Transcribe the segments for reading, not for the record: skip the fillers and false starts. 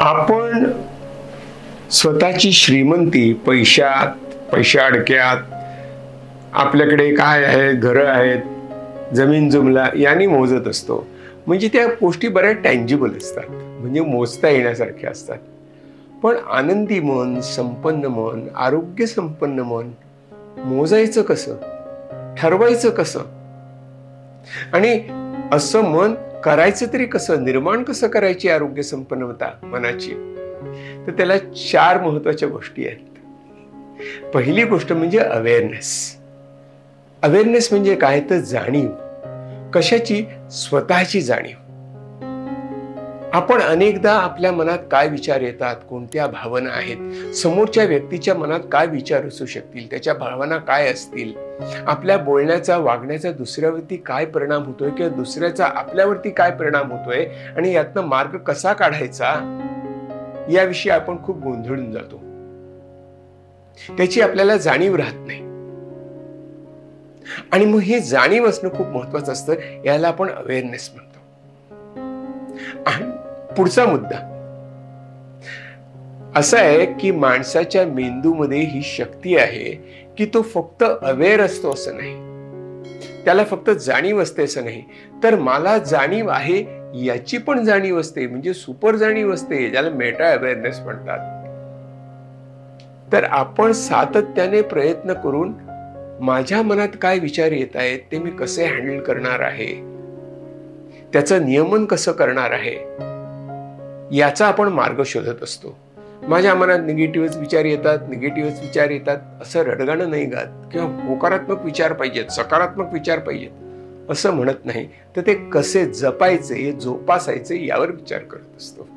आपण स्वतःची श्रीमंती पैशाअडक्यात, आपल्याकडे काय आहे, घरं आहेत, जमीन जुमला यांनी मोजत असतो. म्हणजे त्या गोष्टी बऱ्याच टँजिबल असतात, म्हणजे मोजता येण्यासारख्या असतात. पण आनंदी मन, संपन्न मन, आरोग्य संपन्न मन मोजायचं कसं, ठरवायचं कसं, आणि असं मन करायचं तरी कसं, निर्माण कसं करायची आरोग्य संपन्नता मनाची, तर त्याला 4 महत्वाच्या गोष्टी आहेत. पहिली गोष्ट म्हणजे अवेअरनेस. अवेअरनेस म्हणजे काय, तर जाणीव. कशाची? स्वतःची जाणीव. आपण अनेकदा आपल्या मनात काय विचार येतात, कोणत्या भावना आहेत, समोरच्या व्यक्तीच्या मनात काय विचार असू शकतील, त्याच्या भावना काय असतील, आपल्या बोलण्याचा, वागण्याचा दुसऱ्यावरती काय परिणाम होतोय, किंवा दुसऱ्याचा आपल्यावरती काय परिणाम होतोय, आणि यातनं मार्ग कसा काढायचा, याविषयी आपण खूप गोंधळून जातो. त्याची आपल्याला जाणीव राहत नाही. आणि मग हे जाणीव असणं खूप महत्वाचं असतं. याला आपण अवेअरनेस म्हणतो. आणि पुढचा मुद्दा असा आहे की माणसाच्या मेंदूमध्ये ही शक्ती आहे की तो फक्त अवेअर असतो असं नाही, त्याला फक्त जाणीव असते असं नाही, तर मला जाणीव आहे याची पण जाणीव असते, म्हणजे सुपर जाणीव असते, ज्याला मेटा अवेअरनेस म्हणतात. तर आपण सातत्याने प्रयत्न करून माझ्या मनात काय विचार येत आहेत ते मी कसे हँडल करणार आहे, त्याचं नियमन कसं करणार आहे, याचा आपण मार्ग शोधत असतो. माझ्या मनात निगेटिव्ह विचार येतात असं रडगाणं नाही गात, किंवा होकारात्मक विचार पाहिजेत, सकारात्मक विचार पाहिजेत असं म्हणत नाही, तर ते कसे जपायचे, जोपासायचे यावर विचार करत असतो.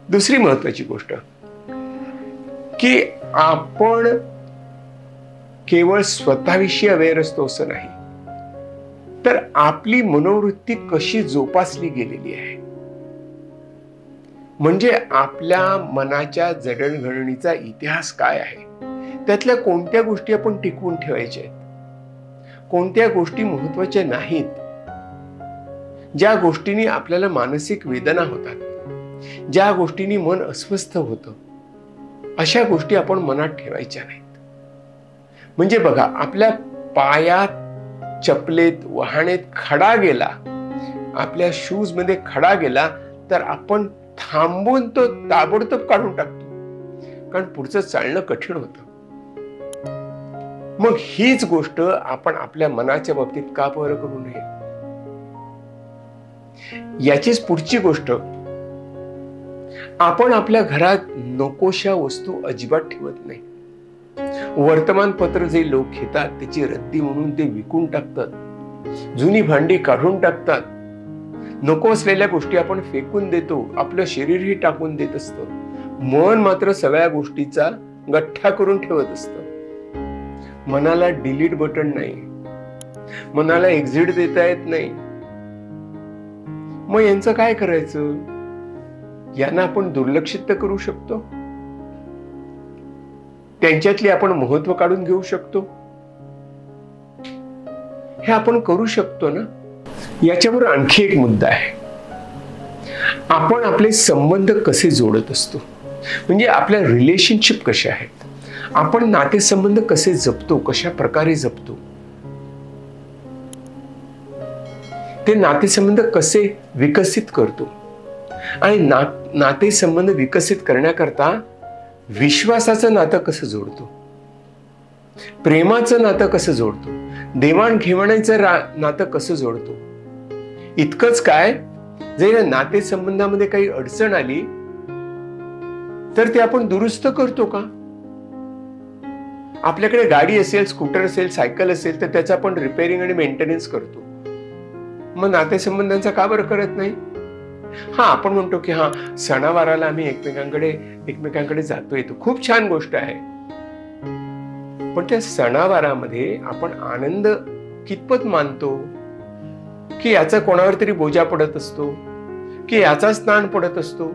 दुसरी महत्वाची गोष्ट की आपण केवळ स्वतःविषयी अवेअर असतो असं नाही, तर आपली मनोवृत्ती कशी जोपासली गेलेली आहे, म्हणजे आपल्या मनाच्या जडणघडणीचा इतिहास काय आहे, त्यातल्या कोणत्या गोष्टी आपण टिकवून ठेवायच्या आहेत, कोणत्या गोष्टी महत्वाच्या नाहीत, ज्या गोष्टींनी आपल्याला मानसिक वेदना होतात, ज्या गोष्टींनी मन अस्वस्थ होतं, अशा गोष्टी आपण मनात ठेवायच्या नाहीत. म्हणजे बघा, आपल्या पायात, चपलेत, वाहनेत खडा गेला, आपल्या शूज मध्ये खडा गेला, तर आपण थांबून तो ताबडतोब काढून टाकतो, कारण पुढचं चालणं कठीण होतं. मग हीच गोष्ट आपण आपल्या मनाच्या बाबतीत का बरं करू नये? याचीच पुढची गोष्ट, आपण आपल्या घरात नकोशा वस्तू अजिबात ठेवत नाही. वर्तमानपत्र जे लोक घेतात त्याची रद्दी म्हणून ते विकून टाकतात, जुनी भांडी काढून टाकतात, नको असलेल्या गोष्टी आपण फेकून देतो, आपलं शरीरही टाकून देत असतं. मन मात्र सगळ्या गोष्टीचा गठ्ठा करून ठेवत असतं. मनाला डिलीट बटन नाही, मनाला एक्झिट देता येत नाही. मग यांचं काय करायचं? यांना आपण दुर्लक्षित तर करू शकतो, त्यांच्यातली आपण महत्व काढून घेऊ शकतो, हे आपण करू शकतो ना. याच्यावर आणखी एक मुद्दा आहे, आपण आपले संबंध कसे जोडत असतो, म्हणजे आपल्या रिलेशनशिप कशा आहेत, आपण नातेसंबंध कसे जपतो, कशा प्रकारे जपतो, ते नातेसंबंध कसे विकसित करतो, आणि नातेसंबंध विकसित करण्याकरता विश्वासाचं नातं कसं जोडतो, प्रेमाचं नातं कसं जोडतो, देवाणघेवाणीचं नातं कसं जोडतो. इतकंच काय, जर नातेसंबंधामध्ये काही अडचण आली तर ते आपण दुरुस्त करतो का? आपल्याकडे गाडी असेल, स्कूटर असेल, सायकल असेल, तर त्याचा आपण रिपेअरिंग आणि मेंटेनन्स करतो. मग नातेसंबंधांचा का बरं करत नाही? आपण म्हणतो की सणावाराला आम्ही एकमेकांकडे जातो येतो, खूप छान गोष्ट आहे, पण त्या सणावारामध्ये आपण आनंद कितपत मानतो, की याचा कोणावर तरी बोजा पडत असतो, की याचा स्नान पडत असतो,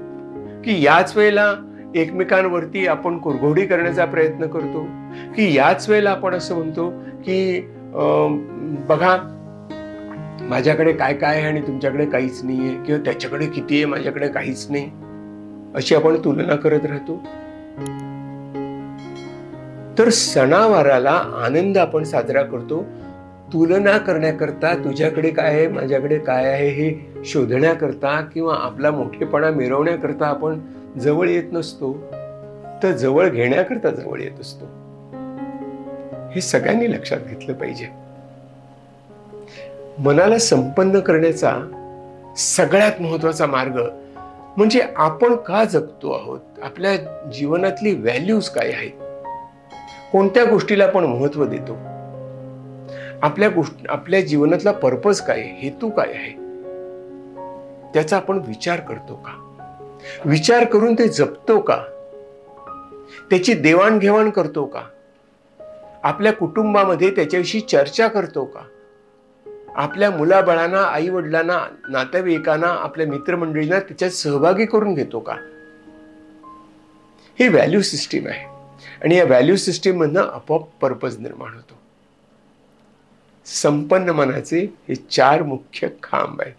की याच वेळेला एकमेकांवरती आपण कुरघोडी करण्याचा प्रयत्न करतो, की याच वेळेला आपण असं म्हणतो की बघा माझ्याकडे काय काय आहे आणि तुमच्याकडे काहीच नाही आहे, किंवा त्याच्याकडे किती आहे माझ्याकडे काहीच नाही, अशी आपण तुलना करत राहतो. तर सणावाराला आनंद आपण साजरा करतो तुलना करण्याकरता, तुझ्याकडे काय आहे माझ्याकडे काय आहे हे शोधण्याकरता, किंवा आपला मोठेपणा मिरवण्याकरता आपण जवळ येत नसतो, तर जवळ घेण्याकरता जवळ येत असतो. हे सगळ्यांनी लक्षात घेतलं पाहिजे. मनाला संपन्न करण्याचा सगळ्यात महत्वाचा मार्ग म्हणजे आपण का जगतो आहोत, आपल्या जीवनातली व्हॅल्यूज काय आहेत, कोणत्या गोष्टीला आपण महत्व देतो, आपल्या जीवनातला पर्पज काय आहे, हेतू काय आहे, त्याचा आपण विचार करतो का, विचार करून ते जपतो का, त्याची देवाणघेवाण करतो का, आपल्या कुटुंबामध्ये त्याच्याविषयी चर्चा करतो का, आपल्या मुलाबाळांना, आई वडिलांना, नातेवाईकांना, आपल्या मित्रमंडळींना त्याच्यात सहभागी करून घेतो का. ही व्हॅल्यू सिस्टीम आहे आणि या व्हॅल्यू सिस्टीम मधनं आपोआप पर्पज निर्माण होतो. संपन्न मनाचे हे 4 मुख्य खांब आहेत.